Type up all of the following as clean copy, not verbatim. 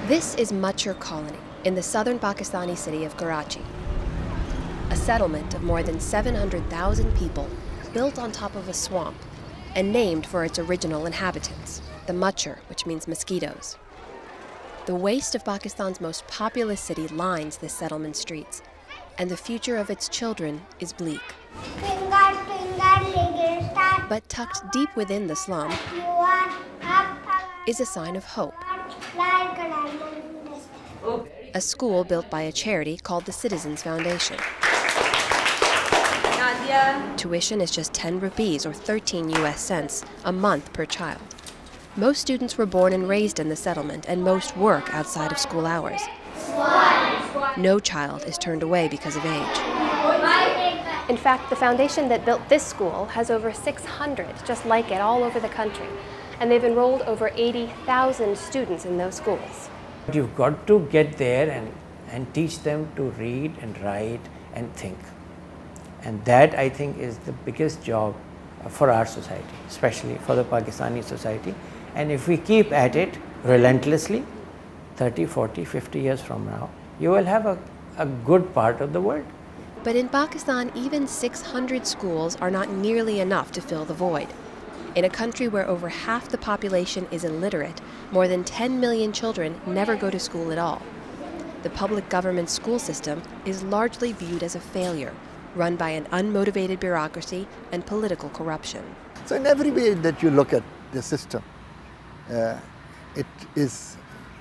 This is Machar Colony in the southern Pakistani city of Karachi, a settlement of more than 700,000 people built on top of a swamp and named for its original inhabitants, the Machar, which means mosquitoes. The waste of Pakistan's most populous city lines the settlement streets, and the future of its children is bleak. But tucked deep within the slum is a sign of hope. A school built by a charity called the Citizens Foundation. Tuition is just 10 rupees or 13 US cents a month per child. Most students were born and raised in the settlement, and most work outside of school hours. No child is turned away because of age. In fact, the foundation that built this school has over 600 just like it all over the country, and they've enrolled over 80,000 students in those schools. You've got to get there and teach them to read and write and think. And that, I think, is the biggest job for our society, especially for the Pakistani society. And if we keep at it relentlessly, 30, 40, 50 years from now, you will have a good part of the world. But in Pakistan, even 600 schools are not nearly enough to fill the void. In a country where over half the population is illiterate, more than 10 million children never go to school at all. The public government school system is largely viewed as a failure, run by an unmotivated bureaucracy and political corruption. So in every way that you look at the system, it is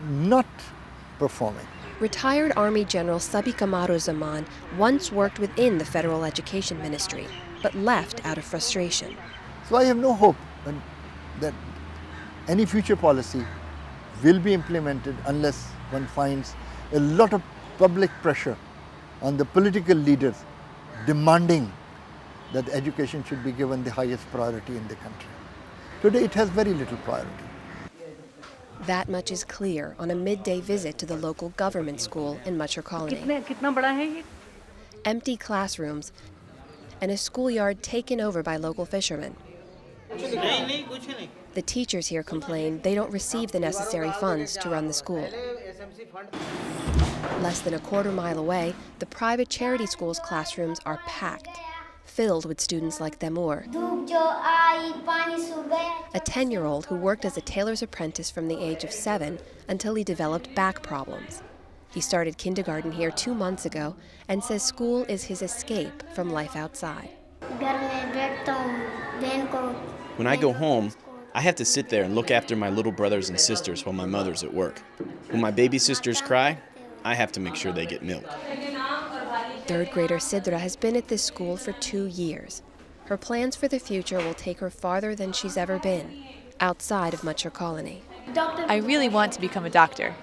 not performing. Retired Army General Sabi Kamaruzaman once worked within the Federal Education Ministry, but left out of frustration. So I have no hope that any future policy will be implemented unless one finds a lot of public pressure on the political leaders demanding that education should be given the highest priority in the country. Today it has very little priority. That much is clear on a midday visit to the local government school in Machar Colony. Empty classrooms and a schoolyard taken over by local fishermen. The teachers here complain they don't receive the necessary funds to run the school. Less than a quarter-mile away, the private charity school's classrooms are packed, filled with students like Taimur, a 10-year-old who worked as a tailor's apprentice from the age of 7 until he developed back problems. He started kindergarten here 2 months ago and says school is his escape from life outside. When I go home, I have to sit there and look after my little brothers and sisters while my mother's at work. When my baby sisters cry, I have to make sure they get milk. Third grader Sidra has been at this school for 2 years. Her plans for the future will take her farther than she's ever been, outside of Machar Colony. I really want to become a doctor.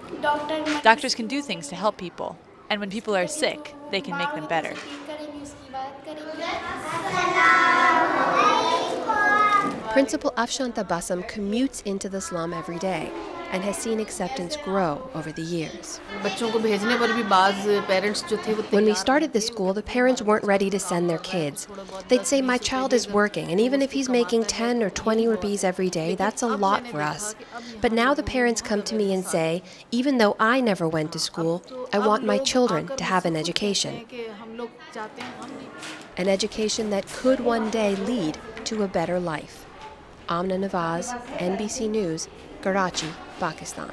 Doctors can do things to help people, and when people are sick, they can make them better. Principal Afshanta Basam commutes into the slum every day and has seen acceptance grow over the years. When we started the school, the parents weren't ready to send their kids. They'd say, "My child is working, and even if he's making 10 or 20 rupees every day, that's a lot for us." But now the parents come to me and say, "Even though I never went to school, I want my children to have an education." An education that could one day lead to a better life. Amna, Nawaz, NBC News, Karachi, Pakistan.